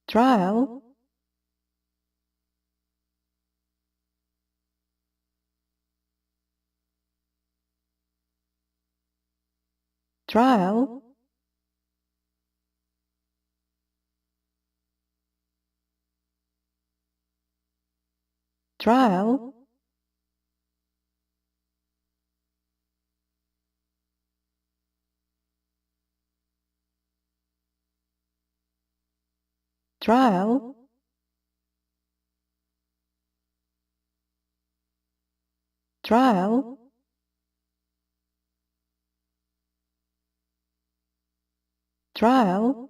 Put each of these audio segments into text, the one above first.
trial, trial, trial, trial, trial, trial,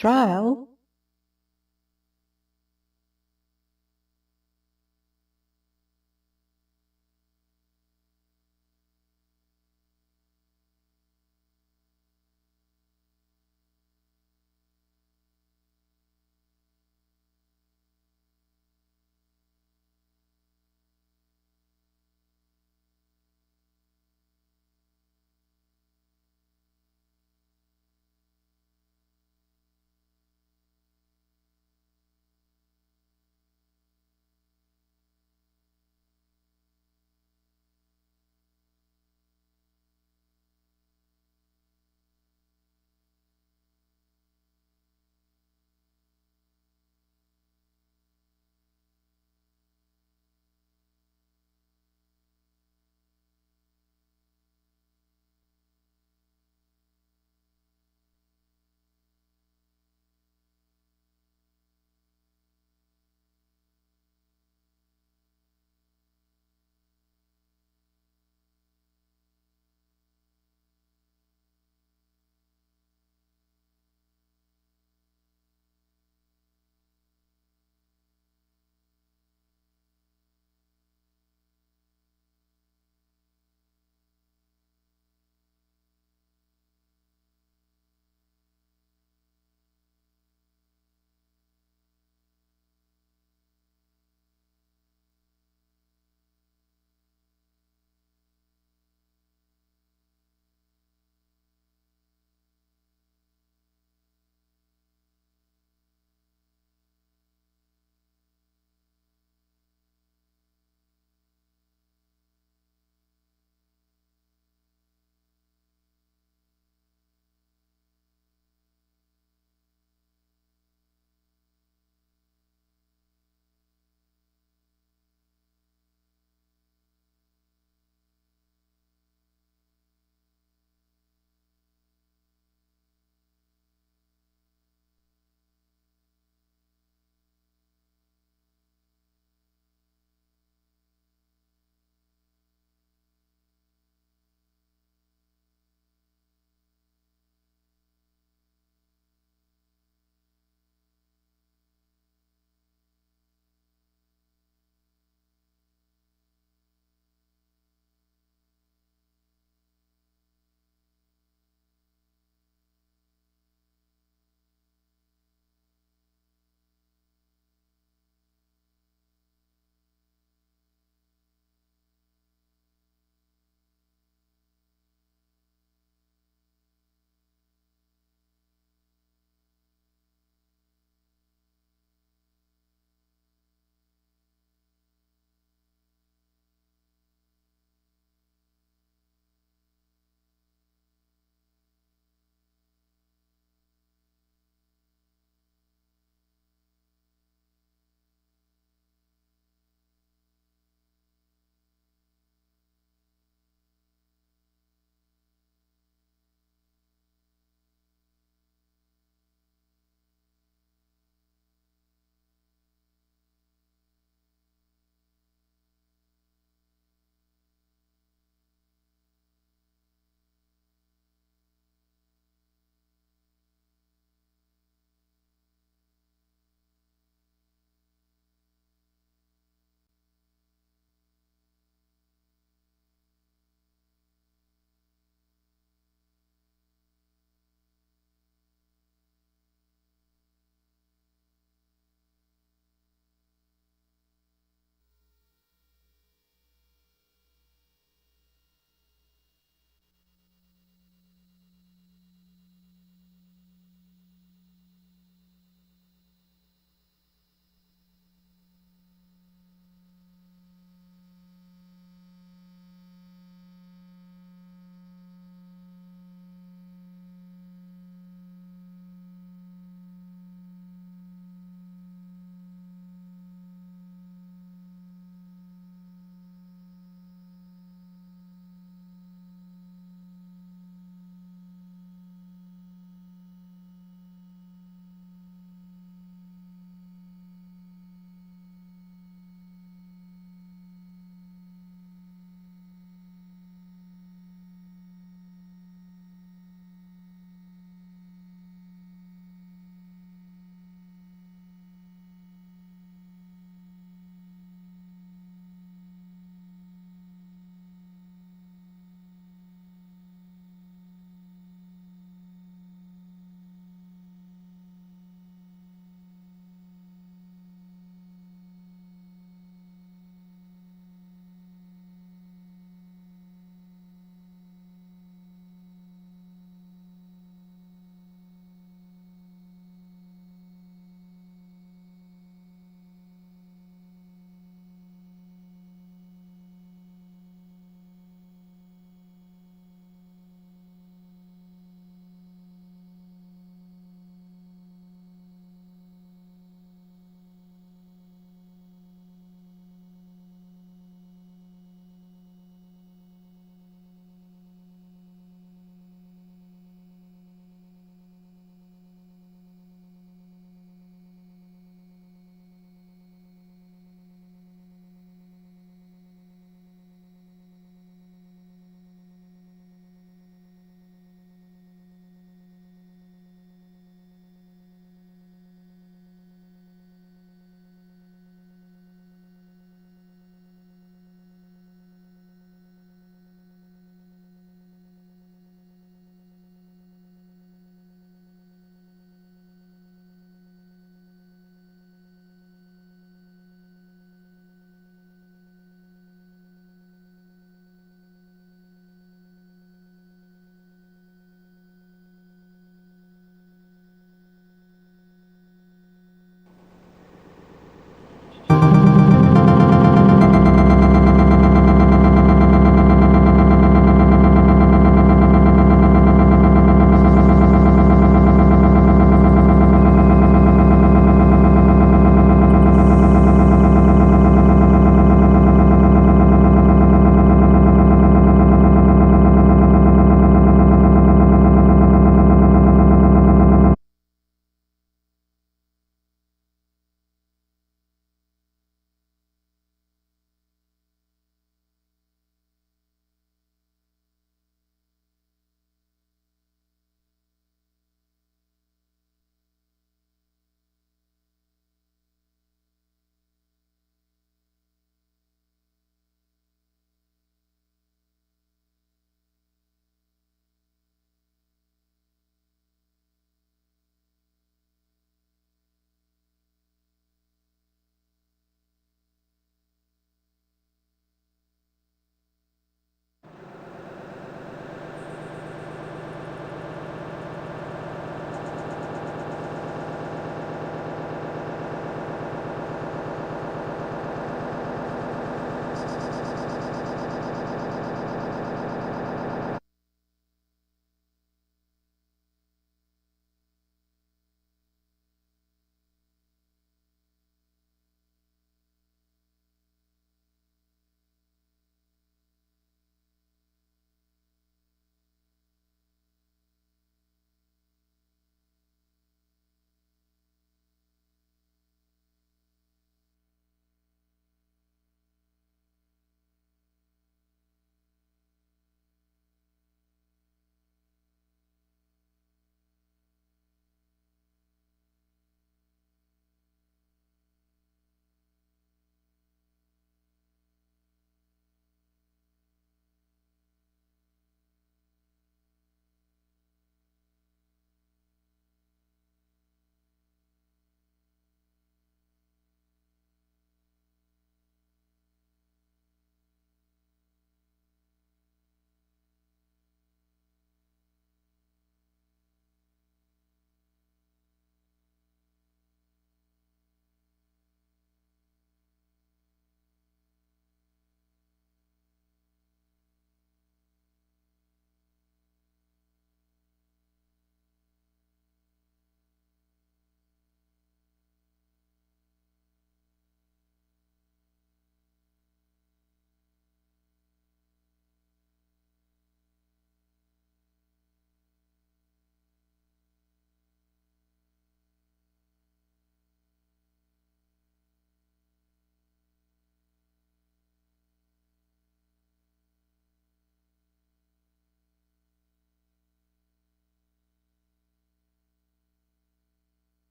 trial,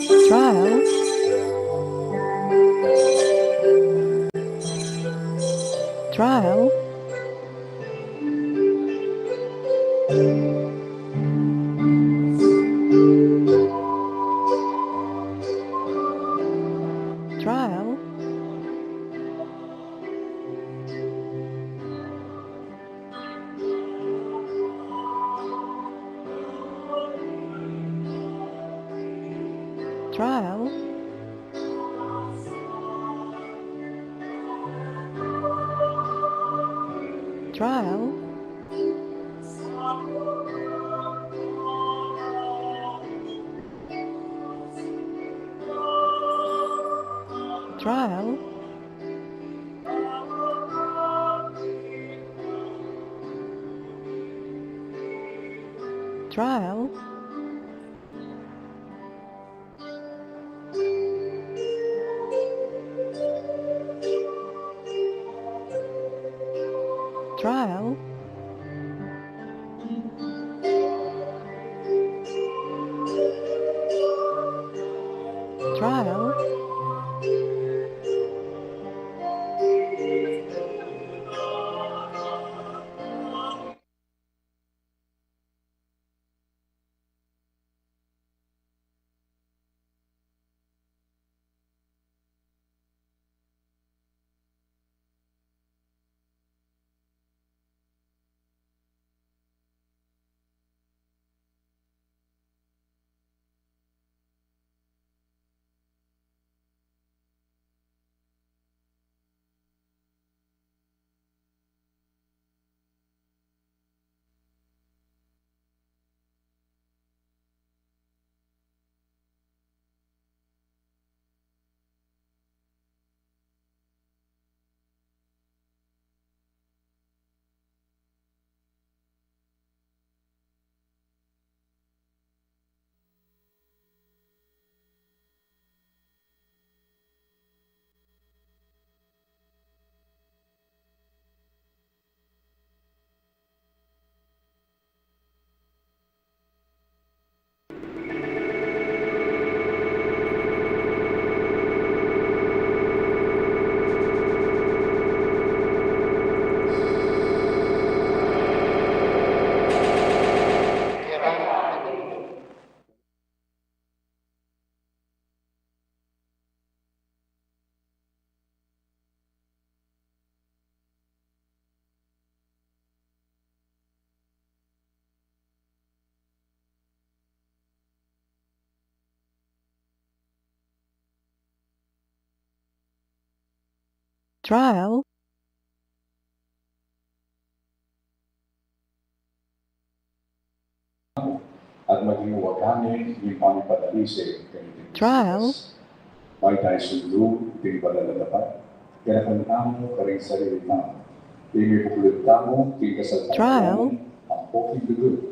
trial, trial, trial, trial, trial, trial, trial, trial, trial, trial, at maging huwag kami yung pamipadali sa iyong kanilang trial, may tayo sundo, ting palalalapat, kaya kantamo ka rin sarili tamo. Ting may pukulot tamo, ting kasaltan trial, ang poking dugo.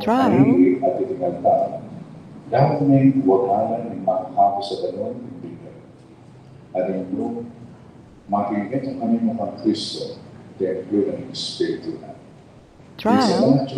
trial, Tahimik at itinagtaan. Dapat may wakalan ng makakako sa dalawang kaibigan. At yung makikinig ang kanyang mukhang Kristo, templo ng Espiritu na. Isa trial, lang at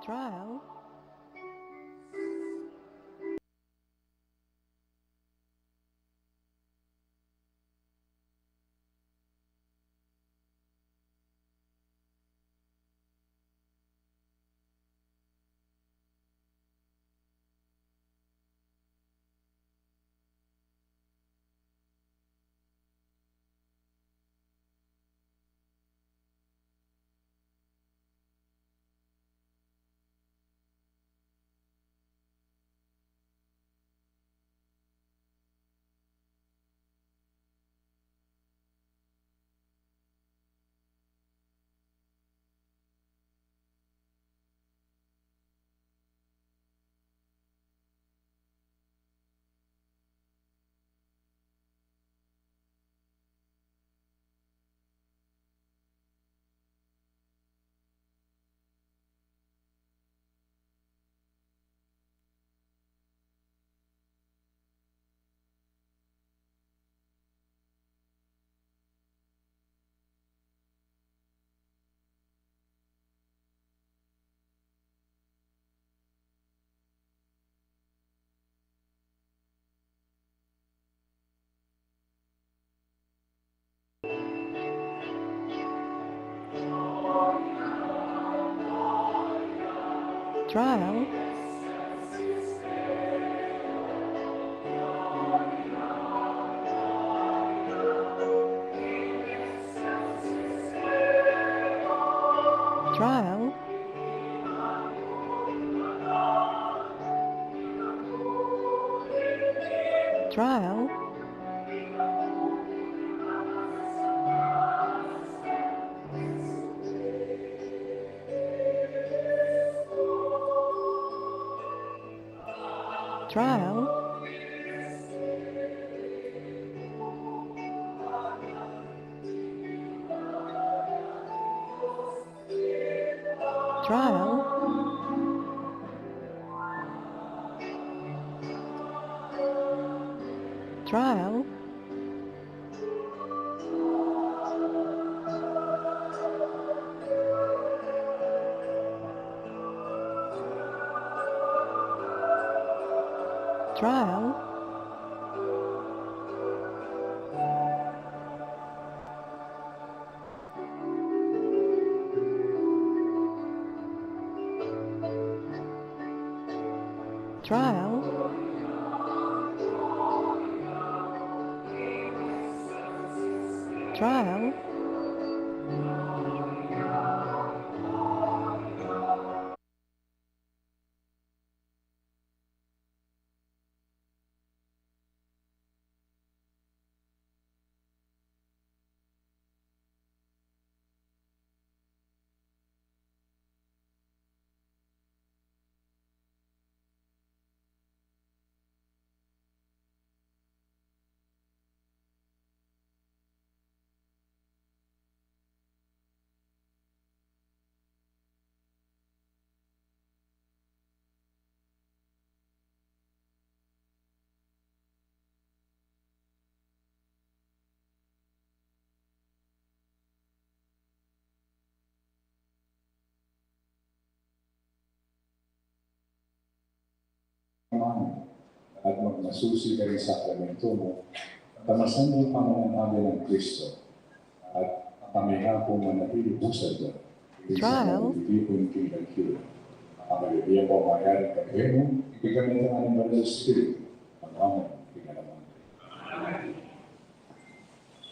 trial, trial, trial, trial, trial, trial, trial, trial, trial, trial, at magnasusi ka rin sa sakramento mo, tamasan mo ang pangangalan ng Kristo, at kami nga po manatili po sa Diyos. Trial. Ang magiging po mayari ka kayo, ipigamit ang aning Banal na Espiritu, ang aming pinalaman.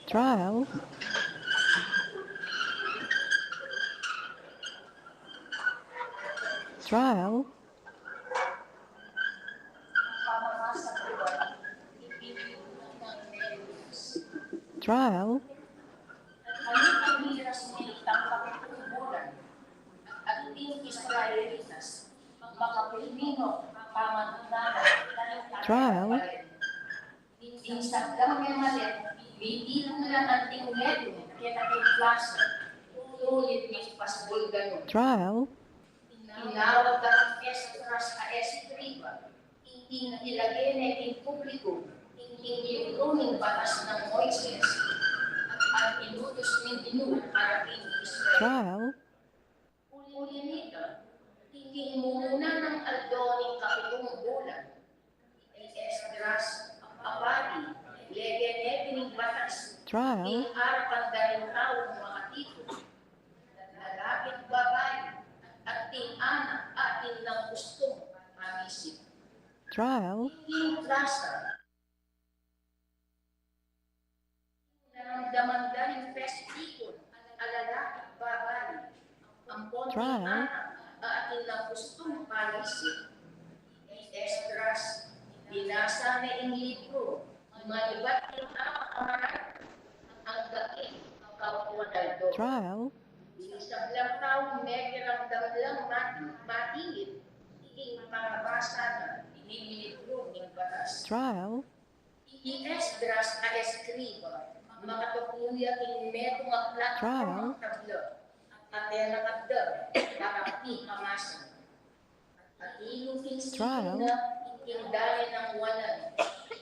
trial, trial, trial, Ang pamilya sa militang kapitubulan at hindi Israelitas, mga Pilipino, pamanunan, trial, Instagram yang malit, bibilang lang ang tinglet, kaya nag-inflation, tulit ni Pasbol ganun. trial, Tinawag ka ng Festras a Estriba, ilagay na iting publiko, yung luming batas ng Moises, at inutos ng Panginoon para in Israel. trial, Ikimuna ng Aldoning kapitong bulan, Esdras, Apadi, Legenetining Batas, Trial. harapan daring taong mga tipo, lalapit babae, at anak atin ng gustong amisip. Trial. Hindi trasa, naramdaman daring festikon, alalapit babae, ang konting Trial. anak atin ng gustong amisip. Esdras, binasa na ang libro, malibat ng amaran, ang dating kawadaldo. Trial. Isang lang tao, may kiramdam lang matingin, hindi makabasa na inilibro ng batas. Trial. I-Esdras a eskriba, makatukuya king metong aklat Trial. ang tablo, at yan ang adda, parapi kamasan. At iluting Trial. na itindahin ng walan,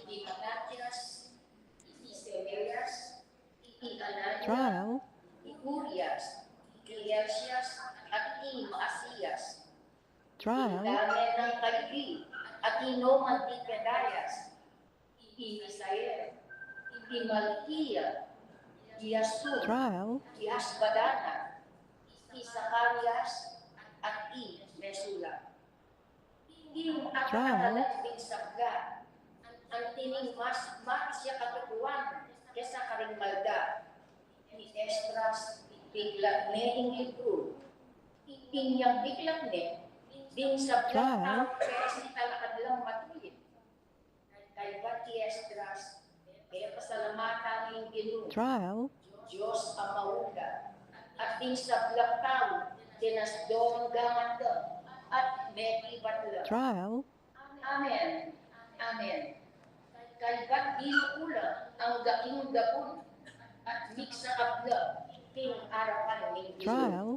i-Anatias, i-Semelias, i-Ananias, Trial. i-Urias, i-Elsias, at i-Maasiyas. Trial. Dami ng Kalbi, at inuman di Pedayas, i-Misael, i-Malkiya, i-Yasun, Trial. i-Asbadana, i-Sakarias, at i-Mesula. Hindi akakalat din sabga, ang tining mas siya katukuan kesa karing malda. Ni Esdras, bigla ne ang libro, ipinyang bigla ne, din sa Trial. tao kaya si talakad lang matulit. Kay Bati Esdras, kaya pasalamatan ng Ginoo, Trial. Diyos ang mauda, at din sa tao, dinasdong gamanda, at may ibatla. Trial. Amen. Amen. Kay ba't ginukula ang gaing gapon at miksa kabla king arapan ng Ginoo. Trial.